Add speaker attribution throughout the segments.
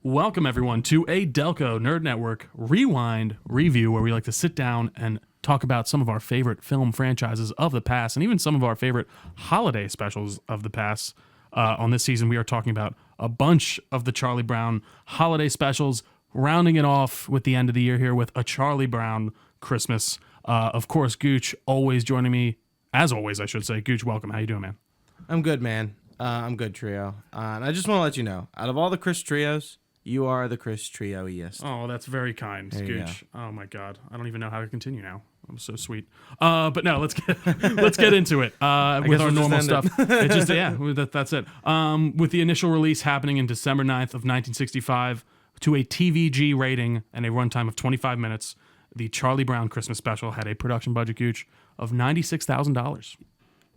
Speaker 1: Welcome, everyone, to a Delco Nerd Network Rewind review, where we like to sit down and talk about some of our favorite film franchises of the past and even some of our favorite holiday specials of the past. On this season, we are talking about a bunch of the Charlie Brown holiday specials, rounding it off with the end of the year here with a Charlie Brown Christmas. Of course, Gooch always joining me, as always, I should say. Gooch, welcome. How you doing, man?
Speaker 2: I'm good, man. I'm good, Trio. And I just want to let you know, out of all the Chris Trios, you are the Chris Trio-iest.
Speaker 1: Oh, that's very kind,
Speaker 2: There you
Speaker 1: Gooch. Oh my God, I don't even know how to continue now. I'm so sweet. But no, let's get into it with our
Speaker 2: we'll
Speaker 1: normal
Speaker 2: just end
Speaker 1: stuff. It just that's it. With the initial release happening in December 9th of 1965 to a TVG rating and a runtime of 25 minutes, the Charlie Brown Christmas special had a production budget, Gooch, of $96,000.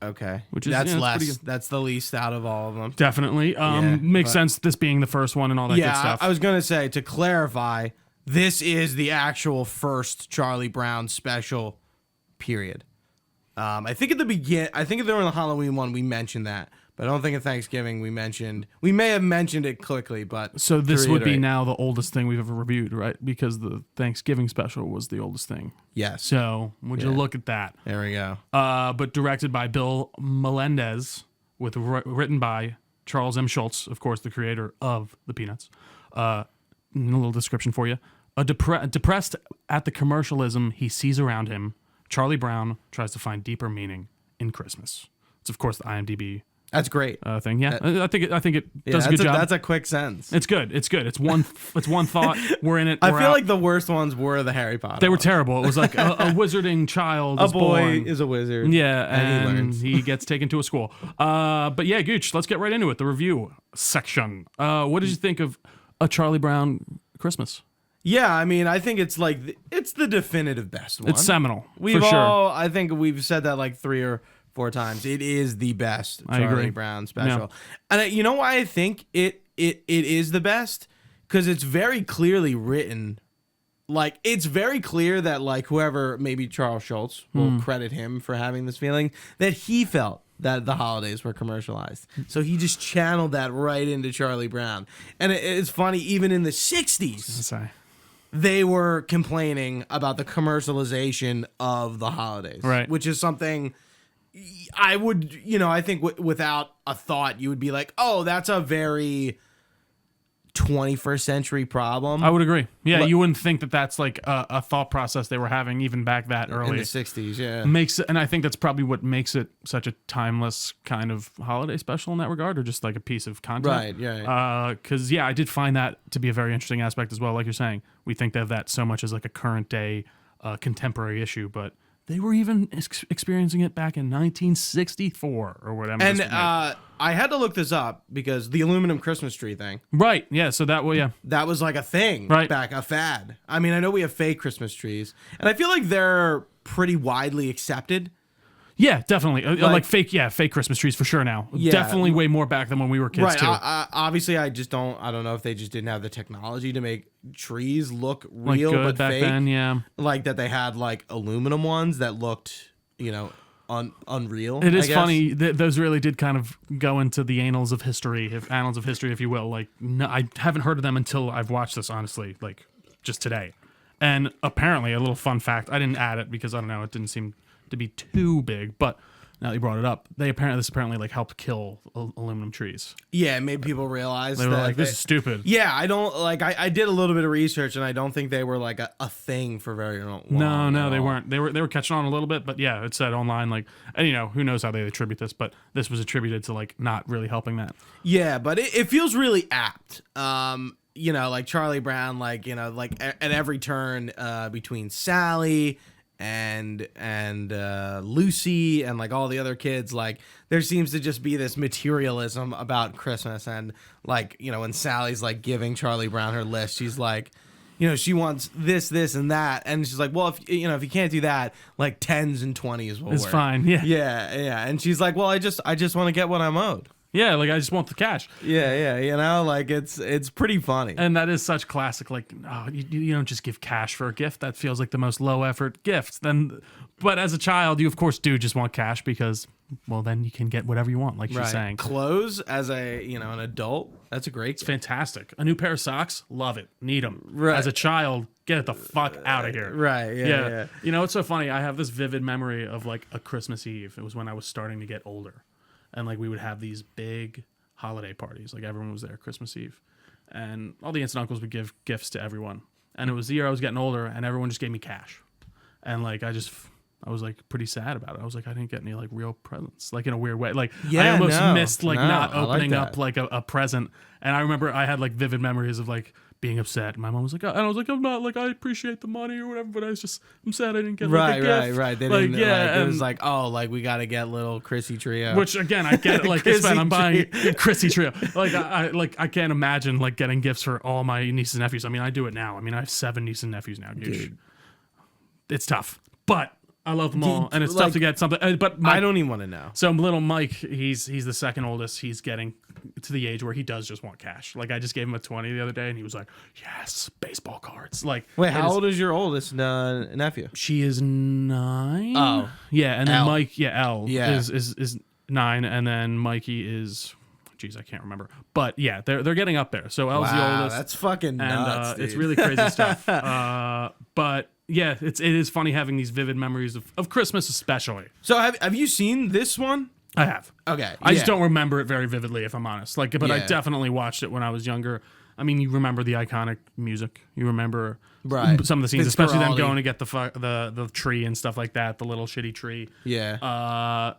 Speaker 2: Okay.
Speaker 1: Which is
Speaker 2: that's
Speaker 1: pretty
Speaker 2: less.
Speaker 1: good.
Speaker 2: That's the least out of all of them.
Speaker 1: Definitely. Makes sense, this being the first one and all that good stuff.
Speaker 2: I was going to say, to clarify, this is the actual first Charlie Brown special, period. I think at the beginning, I think if they were in the Halloween one, we mentioned that. But I don't think at Thanksgiving we may have mentioned it quickly, but
Speaker 1: so this would be now the oldest thing we've ever reviewed, right? Because the Thanksgiving special was the oldest thing.
Speaker 2: Yes.
Speaker 1: So would you look at that?
Speaker 2: There we go.
Speaker 1: But directed by Bill Melendez, with written by Charles M. Schultz, of course, the creator of the Peanuts. A little description for you. Depressed at the commercialism he sees around him, Charlie Brown tries to find deeper meaning in Christmas. It's, of course, the IMDb
Speaker 2: That's great.
Speaker 1: thing. Yeah, I think it does a good job.
Speaker 2: That's a quick sentence.
Speaker 1: It's good. It's good. It's one thought. We're in it.
Speaker 2: I
Speaker 1: we're
Speaker 2: feel
Speaker 1: out.
Speaker 2: like the worst ones were the Harry Potter.
Speaker 1: They were
Speaker 2: ones.
Speaker 1: terrible. It was like a wizarding child.
Speaker 2: A
Speaker 1: is
Speaker 2: boy
Speaker 1: born.
Speaker 2: is a wizard.
Speaker 1: Yeah,
Speaker 2: and
Speaker 1: and he gets taken to a school. But yeah, Gooch, let's get right into it. The review section. What did you think of A Charlie Brown Christmas?
Speaker 2: Yeah, I mean, I think it's it's the definitive best one.
Speaker 1: It's seminal,
Speaker 2: We've
Speaker 1: for sure.
Speaker 2: I think we've said that like 3 or 4 times. It is the best
Speaker 1: I
Speaker 2: Charlie
Speaker 1: agree.
Speaker 2: Brown special. And you know why I think it is the best? Because it's very clearly written. Like, it's very clear that, like, whoever, maybe Charles Schultz, will credit him for having this feeling, that he felt that the holidays were commercialized. So he just channeled that right into Charlie Brown. And it's funny, even in the 60s,
Speaker 1: Sorry.
Speaker 2: they were complaining about the commercialization of the holidays.
Speaker 1: Right.
Speaker 2: Which is something I would, I think without a thought, you would be like, oh, that's a very 21st century problem.
Speaker 1: I would agree. Yeah,
Speaker 2: But-
Speaker 1: you wouldn't think that that's like a thought process they were having even back that early.
Speaker 2: in the 60s, yeah.
Speaker 1: Makes it, and I think that's probably what makes it such a timeless kind of holiday special in that regard, or just like a piece of content.
Speaker 2: Right, yeah.
Speaker 1: Because I did find that to be a very interesting aspect as well. Like you're saying, we think of that so much as like a current day, contemporary issue, but they were even experiencing it back in 1964 or whatever.
Speaker 2: And I had to look this up because the aluminum Christmas tree thing,
Speaker 1: right, yeah. So that way, yeah.
Speaker 2: that was like a thing
Speaker 1: Right.
Speaker 2: back, a fad. I mean, I know we have fake Christmas trees, and I feel like they're pretty widely accepted.
Speaker 1: Yeah, definitely. Like fake Christmas trees for sure now.
Speaker 2: Yeah.
Speaker 1: Definitely way more back than when we were kids
Speaker 2: Right.
Speaker 1: too.
Speaker 2: Obviously, I don't know if they just didn't have the technology to make trees look
Speaker 1: Like
Speaker 2: real
Speaker 1: good
Speaker 2: but
Speaker 1: back
Speaker 2: fake.
Speaker 1: then, yeah.
Speaker 2: Like that they had like aluminum ones that looked, unreal.
Speaker 1: It is
Speaker 2: I guess.
Speaker 1: funny that those really did kind of go into the annals of history, if you will. Like, no, I haven't heard of them until I've watched this, honestly, like just today. And apparently, a little fun fact, I didn't add it because I don't know, it didn't seem to be too big, but now that you brought it up, this apparently like helped kill aluminum trees.
Speaker 2: Yeah, it made people realize
Speaker 1: They were like, this is stupid.
Speaker 2: Yeah, I don't like. I did a little bit of research, and I don't think they were like a thing for very long.
Speaker 1: No, they
Speaker 2: at all.
Speaker 1: weren't. They were catching on a little bit, but yeah, it said online like, and who knows how they attribute this, but this was attributed to like not really helping that.
Speaker 2: Yeah, but it feels really apt. Like Charlie Brown, like at every turn between Sally and Lucy and like all the other kids, like there seems to just be this materialism about Christmas, and like when Sally's like giving Charlie Brown her list, she's like, she wants this and that, and she's like, well, if you can't do that, like 10s and 20s will
Speaker 1: It's
Speaker 2: work.
Speaker 1: fine. Yeah.
Speaker 2: Yeah, and she's like, well, I just want to get what I'm owed.
Speaker 1: Yeah, like I just want the cash.
Speaker 2: Yeah, like it's pretty funny.
Speaker 1: And that is such classic, like, oh, you don't just give cash for a gift. That feels like the most low effort gift. But as a child, you of course do just want cash because well, then you can get whatever you want, like she's saying.
Speaker 2: Clothes as an adult, that's a great.
Speaker 1: It's fantastic. A new pair of socks, love it. Need them.
Speaker 2: Right.
Speaker 1: As a child, get the fuck out of here.
Speaker 2: Right. Yeah.
Speaker 1: You know, it's so funny. I have this vivid memory of like a Christmas Eve. It was when I was starting to get older, and like we would have these big holiday parties. Like everyone was there Christmas Eve, and all the aunts and uncles would give gifts to everyone. And it was the year I was getting older, and everyone just gave me cash, and like I was like pretty sad about it. I was like, I didn't get any like real presents, like in a weird way. Like I almost missed like not opening up like a present. And I remember I had like vivid memories of like being upset. My mom was like, and I was like, I'm not like, I appreciate the money or whatever, but I'm sad I didn't get like a gift.
Speaker 2: Right. They
Speaker 1: like,
Speaker 2: didn't, it was like, oh, like we got to get little Chrissy Trio.
Speaker 1: Which again, I get it. Like it's fine. I'm buying Chrissy Trio. Like I can't imagine like getting gifts for all my nieces and nephews. I mean, I do it now. I mean, I have 7 nieces and nephews now. Dude. It's tough, but I love them all, and it's tough to get something. But
Speaker 2: I don't even want to know.
Speaker 1: So little Mike, he's the second oldest. He's getting to the age where he does just want cash. Like I just gave him a 20 the other day, and he was like, "Yes, baseball cards." Like,
Speaker 2: wait, how old is your oldest nephew?
Speaker 1: She is 9.
Speaker 2: Oh,
Speaker 1: yeah, and then
Speaker 2: L.
Speaker 1: Mike, is 9, and then Mikey is. Geez, I can't remember, but yeah, they're getting up there. So Elle's the oldest.
Speaker 2: That's fucking nuts,
Speaker 1: and it's really crazy stuff. But yeah, it is funny having these vivid memories of Christmas, especially.
Speaker 2: So have you seen this one?
Speaker 1: I have.
Speaker 2: Okay,
Speaker 1: I just don't remember it very vividly, if I'm honest. Like, but I
Speaker 2: Yeah.
Speaker 1: definitely watched it when I was younger. I mean, you remember the iconic music. You remember
Speaker 2: Right.
Speaker 1: some of the scenes, especially them
Speaker 2: Fitzcarraldi.
Speaker 1: going to get the tree and stuff like that, the little shitty tree.
Speaker 2: Yeah.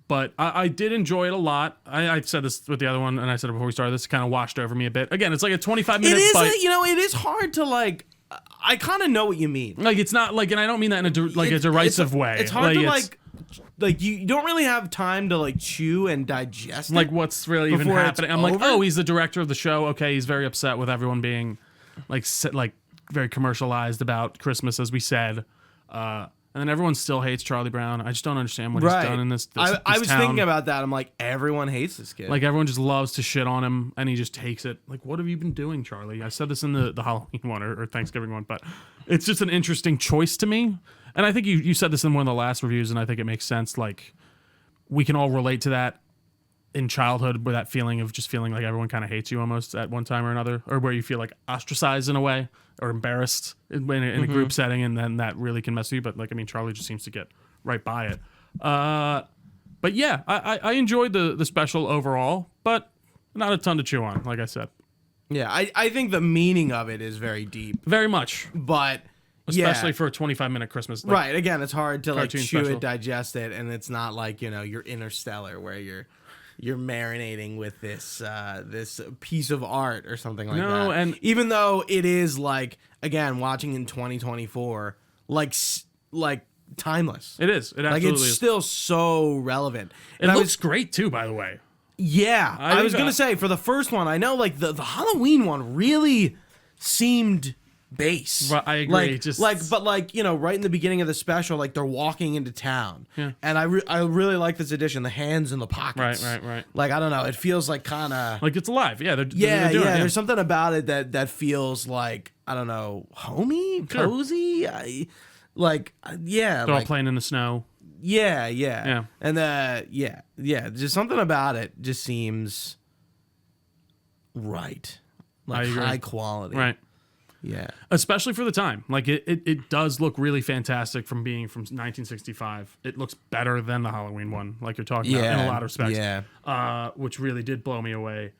Speaker 1: But I did enjoy it a lot. I said this with the other one, and I said it before we started. This kind of washed over me a bit. Again, it's like a 25-minute
Speaker 2: It is,
Speaker 1: fight.
Speaker 2: it is hard to like. I kind of know what you mean.
Speaker 1: Like it's not like, and I don't mean that in a derisive way.
Speaker 2: It's hard to like you don't really have time to like chew and digest.
Speaker 1: Like what's really even
Speaker 2: before it's
Speaker 1: happening. I'm like,
Speaker 2: over?
Speaker 1: oh, he's the director of the show. Okay, he's very upset with everyone being like very commercialized about Christmas, as we said. And then everyone still hates Charlie Brown. I just don't understand what he's done in this
Speaker 2: I was
Speaker 1: town.
Speaker 2: thinking about that. I'm like, everyone hates this kid.
Speaker 1: Like everyone just loves to shit on him, and he just takes it. Like, what have you been doing, Charlie? I said this in the Halloween one or Thanksgiving one, but it's just an interesting choice to me. And I think you said this in one of the last reviews, and I think it makes sense. Like, we can all relate to that in childhood, with that feeling of just feeling like everyone kind of hates you almost at one time or another, or where you feel like ostracized in a way or embarrassed in a group setting, and then that really can mess with you. But like, I mean, Charlie just seems to get right by it. But yeah, I enjoyed the special overall, but not a ton to chew on, like I said.
Speaker 2: Yeah, I think the meaning of it is very deep,
Speaker 1: Very much.
Speaker 2: but
Speaker 1: Especially for a 25-minute Christmas. Like,
Speaker 2: right. Again, it's hard to like
Speaker 1: cartoon
Speaker 2: chew
Speaker 1: special.
Speaker 2: it, digest it, and it's not like your Interstellar where you're marinating with this this piece of art or something like that.
Speaker 1: No, and
Speaker 2: even though it is like, again, watching in 2024, like timeless.
Speaker 1: it is. It absolutely
Speaker 2: Like it's
Speaker 1: is.
Speaker 2: still so relevant.
Speaker 1: It
Speaker 2: And
Speaker 1: looks great too, by the way.
Speaker 2: yeah, I was
Speaker 1: think
Speaker 2: gonna say for the first one, I know like the Halloween one really seemed base.
Speaker 1: Right, I agree.
Speaker 2: But right in the beginning of the special, like they're walking into town.
Speaker 1: Yeah.
Speaker 2: And I really like this addition, the hands in the pockets.
Speaker 1: Right.
Speaker 2: Like I don't know, it feels like kind of
Speaker 1: Like it's alive. Yeah, they're doing
Speaker 2: yeah.
Speaker 1: it.
Speaker 2: There's something about it that feels like, I don't know, homey,
Speaker 1: Sure.
Speaker 2: cozy.
Speaker 1: They're
Speaker 2: Like
Speaker 1: all playing in the snow.
Speaker 2: yeah. And just something about it just seems right,
Speaker 1: I
Speaker 2: like
Speaker 1: agree.
Speaker 2: high quality.
Speaker 1: Right.
Speaker 2: Yeah.
Speaker 1: Especially for the time. Like it does look really fantastic from being from 1965. It looks better than the Halloween one, like you're talking about, in a lot of respects.
Speaker 2: Yeah.
Speaker 1: Which really did blow me away.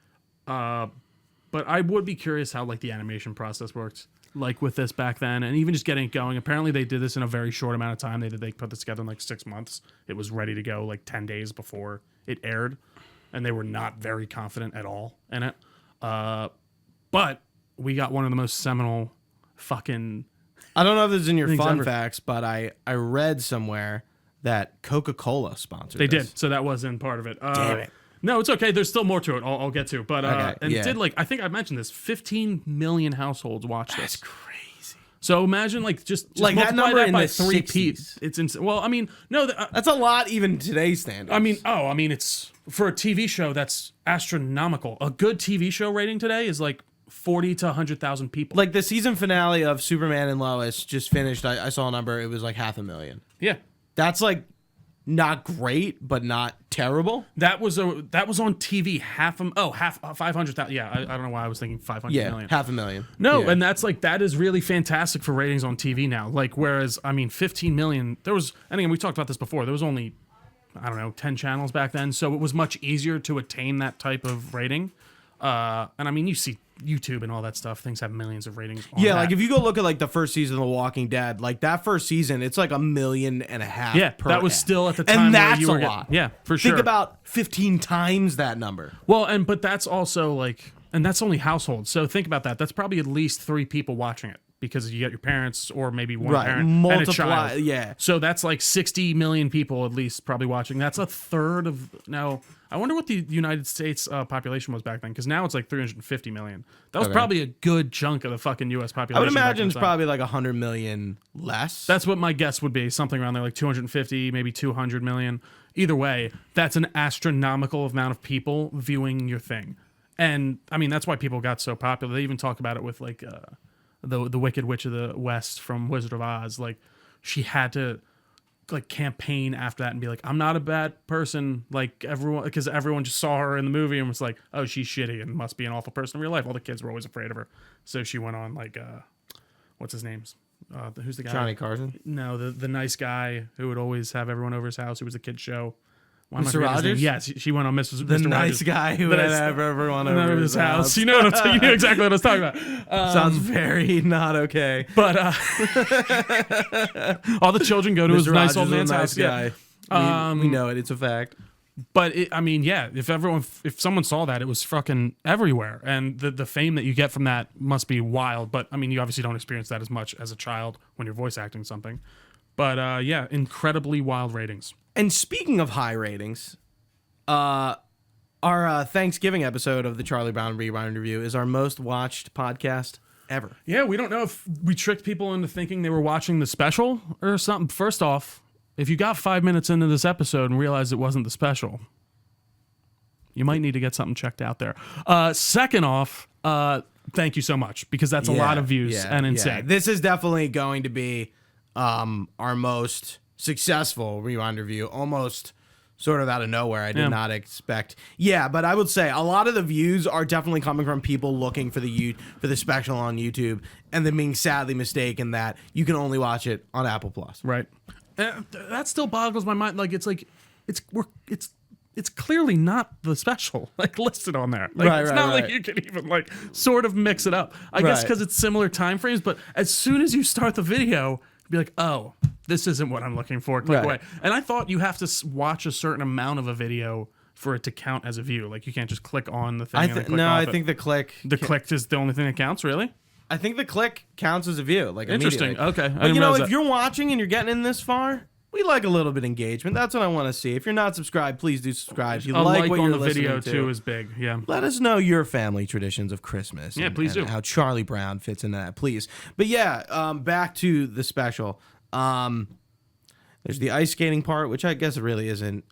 Speaker 1: But I would be curious how like the animation process worked, like with this back then, and even just getting it going. Apparently they did this in a very short amount of time. They put this together in like 6 months. It was ready to go like 10 days before it aired, and they were not very confident at all in it. But we got one of the most seminal fucking...
Speaker 2: I don't know if this is in your
Speaker 1: Things
Speaker 2: fun
Speaker 1: ever.
Speaker 2: facts, but I read somewhere that Coca-Cola sponsored
Speaker 1: They
Speaker 2: this.
Speaker 1: did, so that wasn't part of it.
Speaker 2: Damn it.
Speaker 1: No, it's okay. There's still more to it. I'll get to. But
Speaker 2: Okay,
Speaker 1: and
Speaker 2: yeah.
Speaker 1: it did like, I think I mentioned this, 15 million households watched
Speaker 2: That's
Speaker 1: this.
Speaker 2: crazy.
Speaker 1: So imagine like just
Speaker 2: Like, that
Speaker 1: multiply
Speaker 2: number
Speaker 1: that
Speaker 2: in
Speaker 1: by
Speaker 2: the
Speaker 1: 3
Speaker 2: 60s.
Speaker 1: people. It's insane. Well, I mean, no,
Speaker 2: That's a lot even today's standards.
Speaker 1: I mean, it's for a TV show that's astronomical. A good TV show rating today is like 40 to 100,000 people.
Speaker 2: like the season finale of Superman and Lois just finished. I saw a number. It was like 500,000.
Speaker 1: Yeah.
Speaker 2: That's like not great, but not terrible.
Speaker 1: That was on TV. 500,000. Yeah, I don't know why I was thinking 500 million.
Speaker 2: 500,000.
Speaker 1: No,
Speaker 2: Yeah.
Speaker 1: and that's like that is really fantastic for ratings on TV now. Like whereas 15 million. There was, and again we talked about this before. There was only 10 channels back then, so it was much easier to attain that type of rating. And I mean, you see YouTube and all that stuff. Things have millions of ratings.
Speaker 2: Yeah,
Speaker 1: that.
Speaker 2: like if you go look at like the first season of The Walking Dead, like that first season, it's like 1.5 million.
Speaker 1: Yeah,
Speaker 2: per
Speaker 1: that was
Speaker 2: ad.
Speaker 1: still at the time.
Speaker 2: And that's
Speaker 1: where you were
Speaker 2: a lot.
Speaker 1: Yeah, for sure.
Speaker 2: Think about 15 times that number.
Speaker 1: Well, but that's also like, and that's only households. So think about that. That's probably at least 3 people watching it because you get your parents or maybe one parent and a child.
Speaker 2: Yeah.
Speaker 1: So that's like 60 million people at least probably watching. That's a third of now. I wonder what the United States population was back then, because now it's like 350 million. That was probably a good chunk of the fucking U.S. population.
Speaker 2: I would imagine it's probably like 100 million less.
Speaker 1: That's what my guess would be, something around there, like 250, maybe 200 million. Either way, that's an astronomical amount of people viewing your thing. And, I mean, that's why people got so popular. They even talk about it with, like, the Wicked Witch of the West from Wizard of Oz. Like, she had to like campaign after that and be like, I'm not a bad person, like everyone, because everyone just saw her in the movie and was like, oh, she's shitty and must be an awful person in real life. All the kids were always afraid of her, so she went on like what's his name, who's the guy,
Speaker 2: Johnny Carson?
Speaker 1: No, the nice guy who would always have everyone over his house, who was a kid show.
Speaker 2: Mr. Rogers?
Speaker 1: Yes, she went on Mr.
Speaker 2: The
Speaker 1: Mr.
Speaker 2: nice
Speaker 1: Rogers.
Speaker 2: guy who would have everyone over his house.
Speaker 1: You know what I'm saying? You knew exactly what I was talking about.
Speaker 2: Sounds very not okay.
Speaker 1: But all the children go to his nice
Speaker 2: Rogers
Speaker 1: old man's
Speaker 2: is a
Speaker 1: house.
Speaker 2: nice guy. We know it. It's a fact.
Speaker 1: But I mean, yeah, if someone saw that, it was fucking everywhere. And the fame that you get from that must be wild. But I mean, you obviously don't experience that as much as a child when you're voice acting something. But yeah, incredibly wild ratings.
Speaker 2: And speaking of high ratings, our Thanksgiving episode of the Charlie Brown Rewind Review is our most watched podcast ever.
Speaker 1: Yeah, we don't know if we tricked people into thinking they were watching the special or something. First off, if you got 5 minutes into this episode and realized it wasn't the special, you might need to get something checked out there. Second off, thank you so much, because that's a lot of views and insane.
Speaker 2: Yeah. This is definitely going to be our most successful rewind review, almost sort of out of nowhere. I did not expect. Yeah, but I would say a lot of the views are definitely coming from people looking for the special on YouTube and then being sadly mistaken that you can only watch it on Apple Plus.
Speaker 1: Right. That still boggles my mind. Like it's clearly not the special like listed on there. Like, it's not like you can even like sort of mix it up. I guess because it's similar time frames. But as soon as you start the video, be like, oh, this isn't what I'm looking for. Click away. And I thought you have to watch a certain amount of a video for it to count as a view. Like you can't just click on the thing.
Speaker 2: I think the click.
Speaker 1: The click is the only thing that counts, really?
Speaker 2: I think the click counts as a view. Like
Speaker 1: interesting. Okay.
Speaker 2: But you know, if you're watching and you're getting in this far, we like a little bit of engagement. That's what I want to see. If you're not subscribed, please do subscribe. If you like what
Speaker 1: on
Speaker 2: you're
Speaker 1: the video
Speaker 2: listening
Speaker 1: too
Speaker 2: to,
Speaker 1: is big. Yeah.
Speaker 2: let us know your family traditions of Christmas.
Speaker 1: Yeah, please do.
Speaker 2: How Charlie Brown fits into that, please. But yeah, back to the special. There's the ice skating part, which I guess it really isn't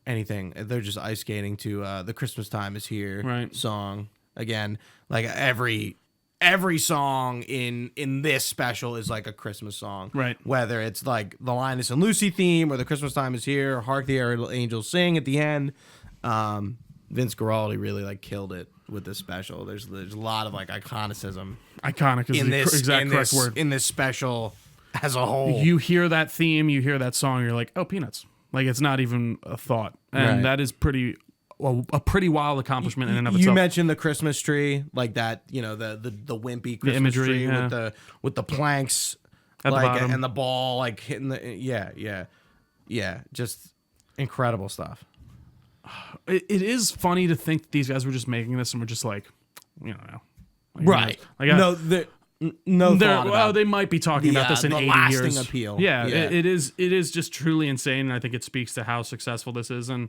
Speaker 2: anything. They're just ice skating to the Christmas Time Is Here song. Again, like every song in this special is like a Christmas song.
Speaker 1: Right.
Speaker 2: Whether it's like the Linus and Lucy theme or the Christmas Time Is Here or Hark the Angels Sing at the end. Vince Guaraldi really like killed it with this special. There's a lot of like iconicism.
Speaker 1: Iconic is the exact correct word.
Speaker 2: In this special as a whole.
Speaker 1: You hear that theme, you hear that song, you're like, oh, Peanuts. Like it's not even a thought. And that is a pretty wild accomplishment in and of itself.
Speaker 2: You mentioned the Christmas tree, like that, you know, the wimpy Christmas
Speaker 1: imagery,
Speaker 2: tree with the planks
Speaker 1: at
Speaker 2: like
Speaker 1: the bottom.
Speaker 2: and the ball like hitting the just incredible stuff.
Speaker 1: It is funny to think that these guys were just making this and were just like, you know, like,
Speaker 2: right. No thought about
Speaker 1: they might be talking about this in
Speaker 2: the
Speaker 1: 80
Speaker 2: lasting
Speaker 1: years.
Speaker 2: appeal.
Speaker 1: Yeah, it is just truly insane, and I think it speaks to how successful this is. And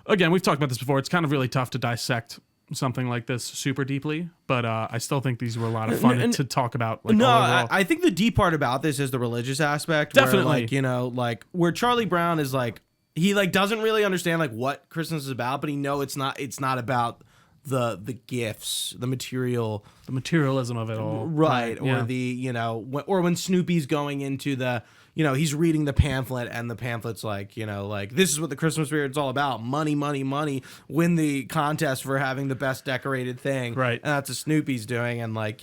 Speaker 1: again, we've talked about this before. It's kind of really tough to dissect something like this super deeply, but I still think these were a lot of fun to talk about. Like,
Speaker 2: I think the deep part about this is the religious aspect.
Speaker 1: Definitely.
Speaker 2: Where, like, you know, like where Charlie Brown is like, he like doesn't really understand like what Christmas is about, but he know it's not about the gifts, the
Speaker 1: materialism of it all,
Speaker 2: right?
Speaker 1: Yeah.
Speaker 2: Or or when Snoopy's going into the, he's reading the pamphlet, and the pamphlet's like, like, this is what the Christmas spirit's all about: money, money, money. Win the contest for having the best decorated thing,
Speaker 1: right?
Speaker 2: And that's what Snoopy's doing, and like,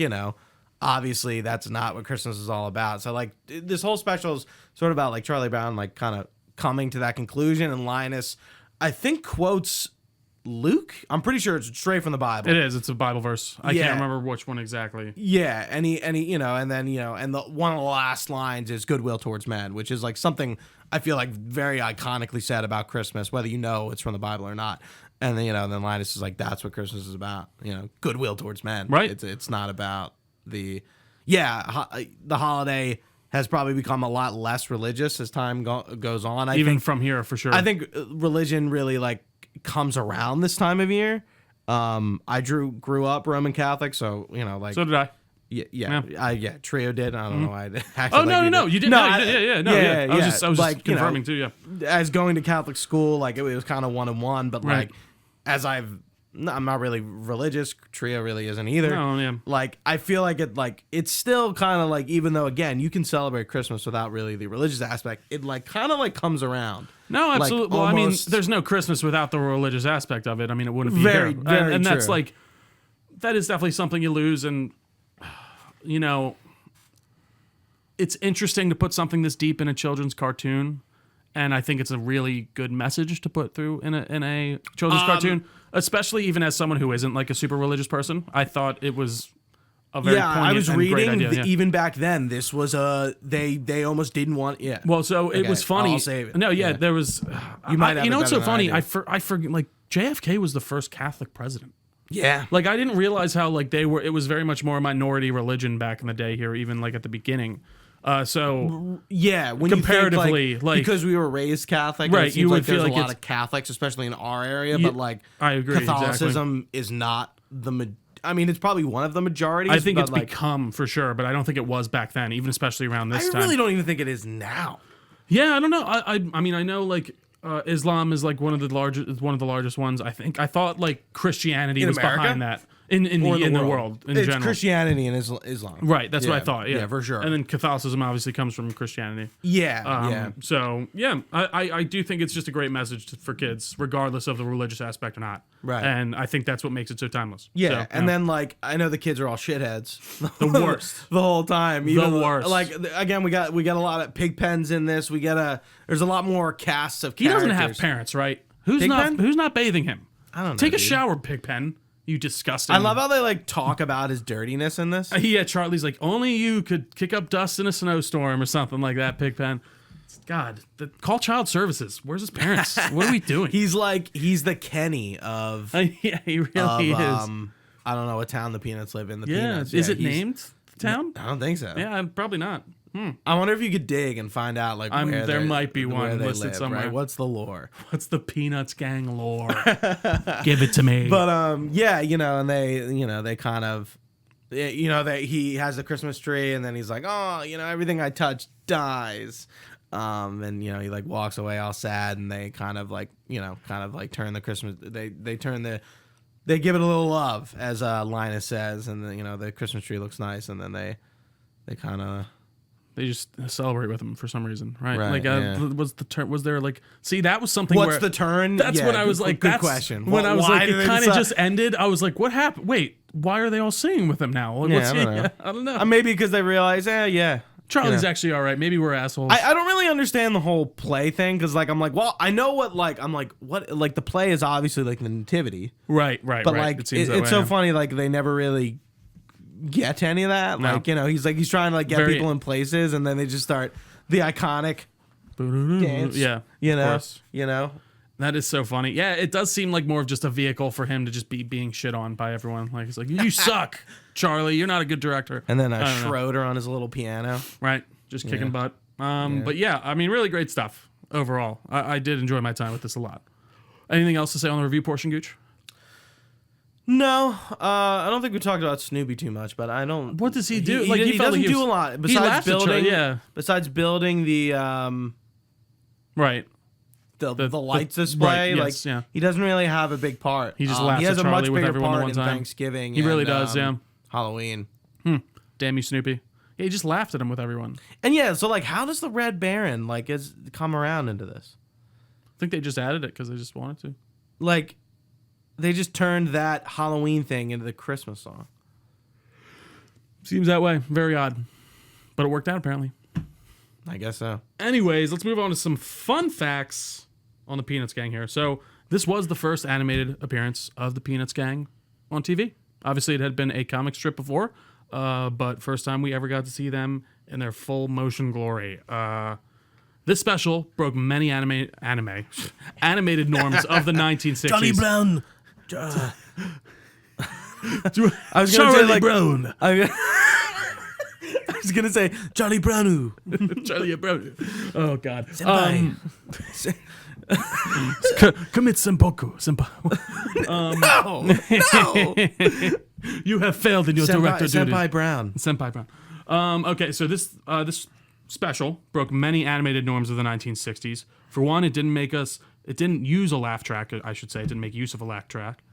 Speaker 2: obviously that's not what Christmas is all about. So like, this whole special is sort of about like Charlie Brown like kind of coming to that conclusion, and Linus, I think, quotes Luke. I'm pretty sure it's straight from the Bible.
Speaker 1: It is. It's a Bible verse. I can't remember which one exactly.
Speaker 2: Yeah, and he, and then and the one of the last lines is goodwill towards men, which is like something I feel like very iconically said about Christmas, whether it's from the Bible or not. And then then Linus is like, that's what Christmas is about. Goodwill towards men.
Speaker 1: Right.
Speaker 2: It's not about the holiday has probably become a lot less religious as time goes on. I think
Speaker 1: from here, for sure.
Speaker 2: I think religion really like comes around this time of year. I grew up Roman Catholic, so like,
Speaker 1: so did I.
Speaker 2: Yeah. Trio did. I don't know why.
Speaker 1: Oh no, you didn't. No, you did. Yeah. I was
Speaker 2: like,
Speaker 1: just confirming too. Yeah.
Speaker 2: As going to Catholic school, like it was kind of 1-on-1, but like as I'm not really religious. Trio really isn't either.
Speaker 1: No, yeah.
Speaker 2: Like, I feel like it's still kind of like, even though again you can celebrate Christmas without really the religious aspect, it like kind of like comes around.
Speaker 1: No, absolutely.
Speaker 2: Like,
Speaker 1: well, I mean, there's no Christmas without the religious aspect of it. I mean, it wouldn't be
Speaker 2: very,
Speaker 1: here.
Speaker 2: very
Speaker 1: and
Speaker 2: true.
Speaker 1: that's like, that is definitely something you lose. And it's interesting to put something this deep in a children's cartoon. And I think it's a really good message to put through in a children's cartoon, especially even as someone who isn't like a super religious person. I thought it was a very poignant
Speaker 2: I was
Speaker 1: and great
Speaker 2: reading
Speaker 1: idea.
Speaker 2: even back then. This was they almost didn't want. Yeah.
Speaker 1: Well, so it was funny.
Speaker 2: I'll save it.
Speaker 1: No, there was.
Speaker 2: You might have.
Speaker 1: You know what's so funny?
Speaker 2: I
Speaker 1: I forget. Like JFK was the first Catholic president.
Speaker 2: Yeah.
Speaker 1: Like I didn't realize how like they were. It was very much more a minority religion back in the day here, even like at the beginning. So
Speaker 2: yeah, when
Speaker 1: comparatively,
Speaker 2: you think,
Speaker 1: like
Speaker 2: because we were raised Catholic,
Speaker 1: right?
Speaker 2: It seems
Speaker 1: You would
Speaker 2: like there's
Speaker 1: feel like
Speaker 2: a lot of Catholics, especially in our area, but like
Speaker 1: I agree.
Speaker 2: Catholicism is not I mean, it's probably one of the majorities.
Speaker 1: I think
Speaker 2: but
Speaker 1: it's
Speaker 2: like,
Speaker 1: become for sure, but I don't think it was back then, even especially around this time.
Speaker 2: I really don't even think it is now.
Speaker 1: Yeah, I don't know. I mean, I know like Islam is like one of the largest ones. I thought like Christianity was
Speaker 2: America?
Speaker 1: behind that in the world in
Speaker 2: it's
Speaker 1: general.
Speaker 2: Christianity and Islam.
Speaker 1: Right, that's what I thought. Yeah,
Speaker 2: for sure.
Speaker 1: And then Catholicism obviously comes from Christianity.
Speaker 2: Yeah.
Speaker 1: So yeah, I do think it's just a great message for kids, regardless of the religious aspect or not.
Speaker 2: Right.
Speaker 1: And I think that's what makes it so timeless.
Speaker 2: Yeah,
Speaker 1: So,
Speaker 2: and then like I know the kids are all shitheads.
Speaker 1: The worst.
Speaker 2: The whole time.
Speaker 1: The worst.
Speaker 2: Like again, we got a lot of Pigpens in this. There's a lot more casts of characters.
Speaker 1: He doesn't have parents, right? Who's
Speaker 2: Pigpen?
Speaker 1: not bathing him?
Speaker 2: I don't know.
Speaker 1: Take a
Speaker 2: dude.
Speaker 1: shower, Pigpen. You disgusting.
Speaker 2: I love how they like talk about his dirtiness in this.
Speaker 1: Yeah, Charlie's like, only you could kick up dust in a snowstorm or something like that, Pigpen. God, call child services. Where's his parents? What are we doing?
Speaker 2: He's the Kenny of.
Speaker 1: Yeah, he really is.
Speaker 2: I don't know what town the Peanuts live in.
Speaker 1: Peanuts. Is it named the town?
Speaker 2: I don't think so.
Speaker 1: Yeah, probably not.
Speaker 2: I wonder if you could dig and find out like where
Speaker 1: there might be one listed
Speaker 2: live,
Speaker 1: somewhere.
Speaker 2: Right? What's the lore?
Speaker 1: What's the Peanuts gang lore? Give it to me.
Speaker 2: But and they kind of, he has the Christmas tree and then he's like, oh, everything I touch dies. And he like walks away all sad, and they kind of like turn the Christmas, they give it a little love, as Linus says, and then the Christmas tree looks nice, and then they kind of.
Speaker 1: They just celebrate with him for some reason, right?
Speaker 2: Right,
Speaker 1: like,
Speaker 2: yeah.
Speaker 1: was the turn? Was there like? See, that was something.
Speaker 2: What's the turn?
Speaker 1: That's when I was like,
Speaker 2: good
Speaker 1: that's
Speaker 2: question.
Speaker 1: When I was like, it kind of
Speaker 2: decide?
Speaker 1: just ended. I was like, what happened? Wait, why are they all singing with him now? Like,
Speaker 2: Yeah, I don't know. Maybe because they realize, yeah.
Speaker 1: Charlie's actually all right. Maybe we're assholes.
Speaker 2: I don't really understand the whole play thing, because like I'm like, well, I know what what the play is, obviously like the nativity,
Speaker 1: right.
Speaker 2: but
Speaker 1: right.
Speaker 2: like
Speaker 1: it's
Speaker 2: so funny, like they never really get to any of that.
Speaker 1: No.
Speaker 2: Like he's trying to like get people in places, and then they just start the iconic dance.
Speaker 1: Yeah,
Speaker 2: of course.
Speaker 1: That is so funny. Yeah, it does seem like more of just a vehicle for him to just be being shit on by everyone. Like, it's like, you suck, Charlie. You're not a good director.
Speaker 2: And then Schroeder on his little piano.
Speaker 1: Right. Just kicking butt. But yeah, I mean, really great stuff overall. I did enjoy my time with this a lot. Anything else to say on the review portion, Gooch?
Speaker 2: No, I don't think we talked about Snoopy too much, but I don't.
Speaker 1: What does he do?
Speaker 2: He doesn't do a lot besides building.
Speaker 1: Yeah.
Speaker 2: Besides building the
Speaker 1: Right.
Speaker 2: the lights display.
Speaker 1: Right,
Speaker 2: like
Speaker 1: yes, yeah.
Speaker 2: he doesn't really have a big part.
Speaker 1: He just laughs
Speaker 2: He has
Speaker 1: at
Speaker 2: a
Speaker 1: Charlie
Speaker 2: much
Speaker 1: with
Speaker 2: bigger
Speaker 1: everyone the
Speaker 2: part
Speaker 1: one
Speaker 2: in
Speaker 1: time.
Speaker 2: Thanksgiving.
Speaker 1: He really
Speaker 2: and,
Speaker 1: does, yeah.
Speaker 2: Halloween.
Speaker 1: Damn you, Snoopy. Yeah, he just laughed at him with everyone.
Speaker 2: And yeah, so like, how does the Red Baron like come around into this?
Speaker 1: I think they just added it because they just wanted to.
Speaker 2: Like, they just turned that Halloween thing into the Christmas song.
Speaker 1: Seems that way. Very odd. But it worked out, apparently.
Speaker 2: I guess so.
Speaker 1: Anyways, let's move on to some fun facts on the Peanuts gang here. So, this was the first animated appearance of the Peanuts gang on TV. Obviously, it had been a comic strip before, but first time we ever got to see them in their full motion glory. This special broke many animated norms of the 1960s.
Speaker 2: Johnny Brown. I was
Speaker 1: Charlie
Speaker 2: gonna say like
Speaker 1: Brown.
Speaker 2: I was gonna say Charlie Brownu.
Speaker 1: Charlie Brown. Oh God.
Speaker 2: Senpai.
Speaker 1: Commit seppuku.
Speaker 2: No.
Speaker 1: You have failed in your director duties.
Speaker 2: Senpai Brown.
Speaker 1: Senpai Brown. Okay, so this special broke many animated norms of the 1960s. For one, it didn't use a laugh track, I should say. It didn't make use of a laugh track.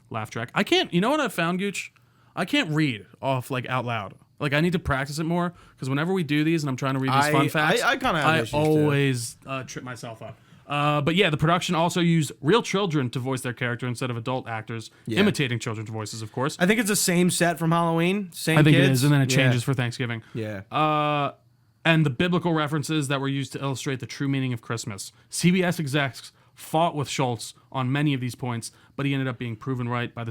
Speaker 1: I can't, you know what I found, Gooch? I can't read off like out loud. Like I need to practice it more because whenever we do these and I'm trying to read these fun facts,
Speaker 2: I kind of have issues
Speaker 1: always trip myself up. But yeah, the production also used real children to voice their character instead of adult actors, imitating children's voices, of course.
Speaker 2: I think it's the same set from Halloween. Same
Speaker 1: I think
Speaker 2: kids.
Speaker 1: it is, and then it changes for Thanksgiving.
Speaker 2: Yeah.
Speaker 1: And the biblical references that were used to illustrate the true meaning of Christmas. CBS execs fought with Schultz on many of these points, but he ended up being proven right by the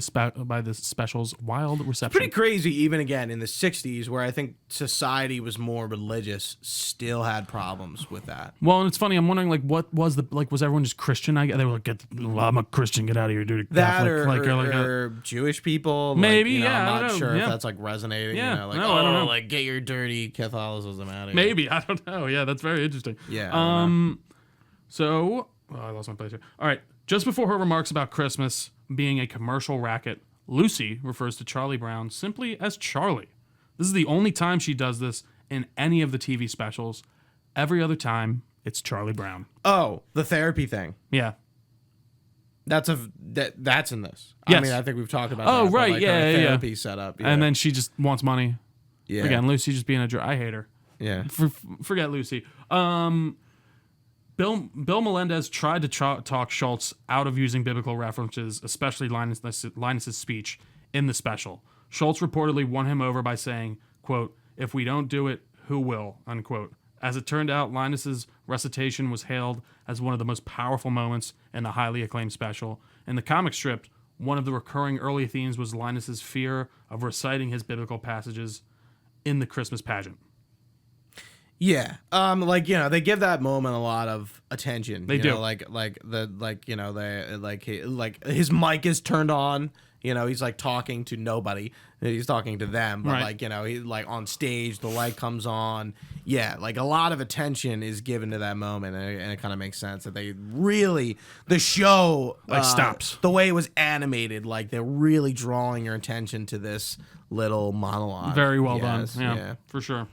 Speaker 1: special's wild reception.
Speaker 2: Pretty crazy, even again in the 60s, where I think society was more religious, still had problems with that.
Speaker 1: Well, and it's funny. I'm wondering, like, what was was everyone just Christian? They were like, I'm a Christian. Get out of here, dude.
Speaker 2: That or Jewish people.
Speaker 1: Maybe,
Speaker 2: like,
Speaker 1: yeah.
Speaker 2: I'm not sure
Speaker 1: if
Speaker 2: that's like resonating.
Speaker 1: Yeah,
Speaker 2: You know, like,
Speaker 1: no, I don't know.
Speaker 2: Like get your dirty Catholicism out of here.
Speaker 1: Maybe, I don't know. Yeah, that's very interesting.
Speaker 2: Yeah.
Speaker 1: So I lost my place here. All right. Just before her remarks about Christmas being a commercial racket, Lucy refers to Charlie Brown simply as Charlie. This is the only time she does this in any of the TV specials. Every other time, it's Charlie Brown.
Speaker 2: Oh, the therapy thing.
Speaker 1: Yeah.
Speaker 2: That's in this.
Speaker 1: Yes.
Speaker 2: I mean, I think we've talked about
Speaker 1: Oh,
Speaker 2: that.
Speaker 1: right.
Speaker 2: Like
Speaker 1: Yeah,
Speaker 2: her
Speaker 1: yeah.
Speaker 2: therapy setup. Yeah.
Speaker 1: And then she just wants money.
Speaker 2: yeah.
Speaker 1: Again, Lucy just being a jerk. I hate her.
Speaker 2: Yeah.
Speaker 1: Forget Lucy. Bill Melendez tried to talk Schultz out of using biblical references, especially Linus's speech in the special. Schultz reportedly won him over by saying, quote, "If we don't do it, who will?" unquote. As it turned out, Linus's recitation was hailed as one of the most powerful moments in the highly acclaimed special. In the comic strip, one of the recurring early themes was Linus's fear of reciting his biblical passages in the Christmas pageant.
Speaker 2: Yeah. Like, you know, they give that moment a lot of attention.
Speaker 1: They do.
Speaker 2: His mic is turned on. You know, he's like talking to nobody. He's talking to them. But
Speaker 1: Right.
Speaker 2: like, you know, he like on stage, the light comes on. Yeah, like a lot of attention is given to that moment, and it kind of makes sense that they really the show
Speaker 1: stops
Speaker 2: the way it was animated. Like they're really drawing your attention to this little monologue.
Speaker 1: Very well done.
Speaker 2: Yes,
Speaker 1: Yeah, for sure.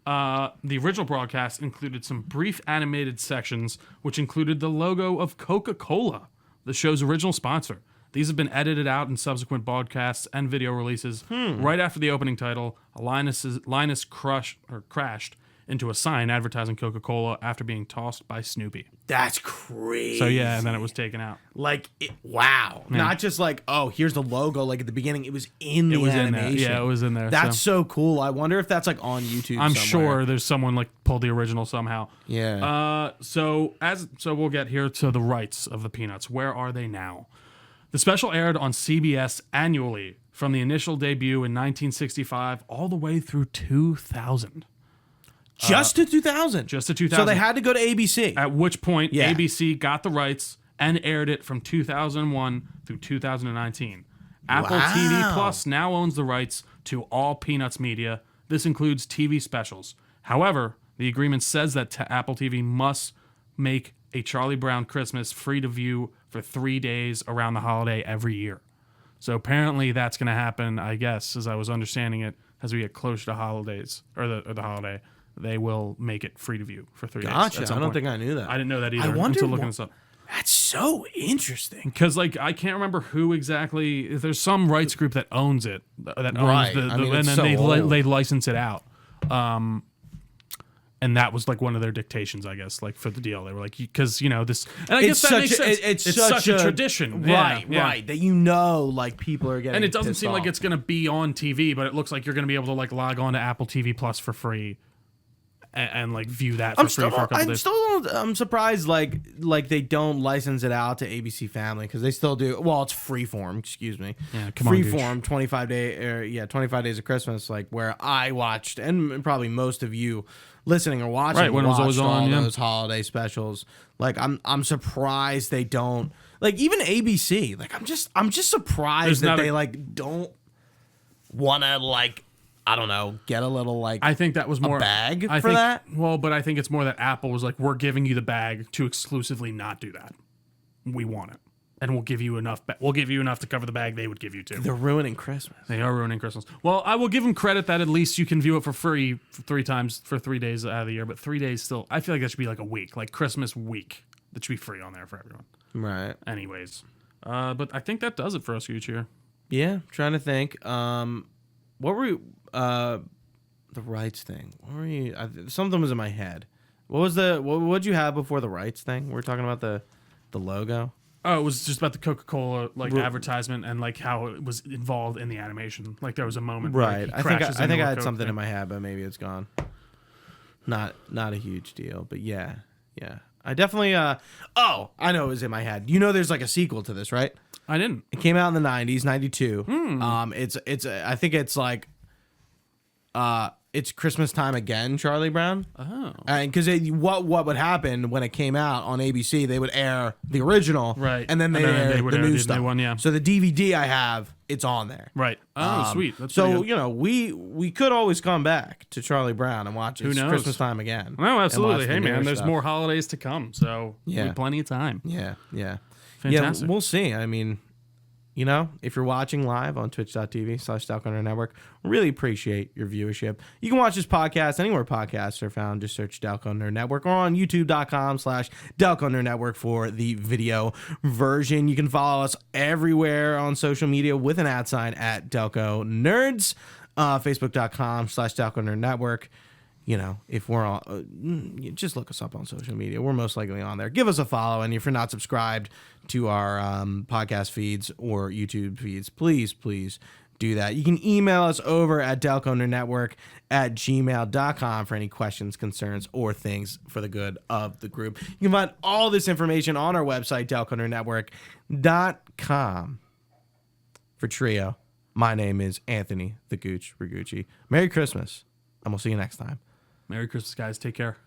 Speaker 1: The original broadcast included some brief animated sections, which included the logo of Coca-Cola, the show's original sponsor. These have been edited out in subsequent broadcasts and video releases. Right after the opening title, Linus crashed into a sign advertising Coca-Cola after being tossed by Snoopy.
Speaker 2: That's crazy.
Speaker 1: So yeah, and then it was taken out.
Speaker 2: Like, wow.
Speaker 1: Yeah.
Speaker 2: Not just like, oh, here's the logo. Like at the beginning, it was in the animation.
Speaker 1: In there. Yeah, it was in there.
Speaker 2: That's so cool. I wonder if that's like on YouTube
Speaker 1: I'm
Speaker 2: somewhere.
Speaker 1: sure there's someone like pulled the original somehow.
Speaker 2: Yeah.
Speaker 1: So we'll get here to the rights of the Peanuts. Where are they now? The special aired on CBS annually from the initial debut in 1965 all the way through 2000.
Speaker 2: Just to 2000.
Speaker 1: Just to 2000.
Speaker 2: So they had to go to ABC.
Speaker 1: At which point,
Speaker 2: Yeah.
Speaker 1: ABC got the rights and aired it from 2001 through 2019. Apple
Speaker 2: Wow.
Speaker 1: TV Plus now owns the rights to all Peanuts media. This includes TV specials. However, the agreement says that Apple TV must make a Charlie Brown Christmas free to view for 3 days around the holiday every year. So apparently that's going to happen, I guess, as I was understanding it, as we get closer to holidays, or the holiday. They will make it free to view for 3 days.
Speaker 2: Gotcha.
Speaker 1: at some
Speaker 2: I don't
Speaker 1: point.
Speaker 2: think I knew that.
Speaker 1: I didn't know that either
Speaker 2: I wonder
Speaker 1: until looking this up.
Speaker 2: That's so interesting.
Speaker 1: Because like I can't remember who exactly. There's some rights group that owns it, that owns
Speaker 2: Right.
Speaker 1: the
Speaker 2: I mean,
Speaker 1: and
Speaker 2: it's
Speaker 1: then
Speaker 2: so
Speaker 1: they
Speaker 2: old.
Speaker 1: license it out. And that was like one of their dictations, I guess, like for the deal. They were like, because this, and I guess that makes sense. It's such a tradition,
Speaker 2: Right,
Speaker 1: yeah.
Speaker 2: right. That like people are getting.
Speaker 1: And it doesn't
Speaker 2: pissed
Speaker 1: seem like
Speaker 2: off.
Speaker 1: it's going to be on TV, but it looks like you're going to be able to like log on to Apple TV Plus for free, and like view that for free for a couple days.
Speaker 2: I'm surprised like they don't license it out to ABC Family because they still do. Well, it's Freeform. Excuse me.
Speaker 1: Yeah, come on, Gooch.
Speaker 2: Freeform 25 days of Christmas, like where I watched, and probably most of you listening or watching,
Speaker 1: Right, when it was always
Speaker 2: watched
Speaker 1: on,
Speaker 2: all
Speaker 1: yeah.
Speaker 2: those holiday specials. Like I'm surprised they don't. Like even ABC. Like I'm just surprised that they like don't want to like. I don't know, get a little like
Speaker 1: I think that was more
Speaker 2: bag
Speaker 1: I
Speaker 2: for
Speaker 1: think,
Speaker 2: that?
Speaker 1: Well, but I think it's more that Apple was like, we're giving you the bag to exclusively not do that. We want it, and we'll give you enough. We'll give you enough to cover the bag they would give you too.
Speaker 2: They're ruining Christmas.
Speaker 1: They are ruining Christmas. Well, I will give them credit that at least you can view it for free for 3 times for 3 days out of the year. But 3 days still, I feel like that should be like a week, like Christmas week. That should be free on there for everyone.
Speaker 2: Right.
Speaker 1: Anyways, but I think that does it for us each year.
Speaker 2: Yeah, trying to think. What were the rights thing? What were you? Something was in my head. What was what'd you have before the rights thing? We were talking about the logo.
Speaker 1: Oh, it was just about the Coca-Cola advertisement and like how it was involved in the animation. Like there was a moment,
Speaker 2: Right.
Speaker 1: Where he crashes
Speaker 2: I think
Speaker 1: into
Speaker 2: I
Speaker 1: a
Speaker 2: had
Speaker 1: Coke
Speaker 2: something
Speaker 1: thing.
Speaker 2: in my head, but maybe it's gone. Not a huge deal, but yeah. I definitely. Oh, I know it was in my head. There's like a sequel to this, right?
Speaker 1: I didn't.
Speaker 2: It came out in the 90s, 92. It's I think it's like it's Christmas time again, Charlie Brown.
Speaker 1: Oh.
Speaker 2: And because what would happen when it came out on ABC, they would air the original,
Speaker 1: Right.
Speaker 2: and then they
Speaker 1: And then
Speaker 2: air
Speaker 1: they would
Speaker 2: the
Speaker 1: air
Speaker 2: new
Speaker 1: the
Speaker 2: stuff.
Speaker 1: new one, yeah.
Speaker 2: So the DVD I have, it's on there.
Speaker 1: Right. Oh, sweet. That's
Speaker 2: So
Speaker 1: pretty good.
Speaker 2: we could always come back to Charlie Brown and watch It's
Speaker 1: knows?
Speaker 2: Christmas time again.
Speaker 1: No,
Speaker 2: and
Speaker 1: absolutely.
Speaker 2: watch the
Speaker 1: Hey, man,
Speaker 2: newer
Speaker 1: there's
Speaker 2: stuff.
Speaker 1: more holidays to come, so we
Speaker 2: Yeah.
Speaker 1: have plenty of time.
Speaker 2: Yeah.
Speaker 1: Fantastic.
Speaker 2: Yeah, we'll see. I mean, if you're watching live on twitch.tv/Delco Network, really appreciate your viewership. You can watch this podcast anywhere podcasts are found. Just search Delco Nerd Network or on youtube.com/Delco Nerd Network for the video version. You can follow us everywhere on social media with an @ at Delco Nerds, facebook.com/Delco Nerd Network. If we're on, just look us up on social media. We're most likely on there. Give us a follow. And if you're not subscribed to our podcast feeds or YouTube feeds, please do that. You can email us over at delconernetwork@gmail.com for any questions, concerns, or things for the good of the group. You can find all this information on our website, delconernetwork.com. For Trio, my name is Anthony the Gooch Ragucci. Merry Christmas, and we'll see you next time.
Speaker 1: Merry Christmas, guys. Take care.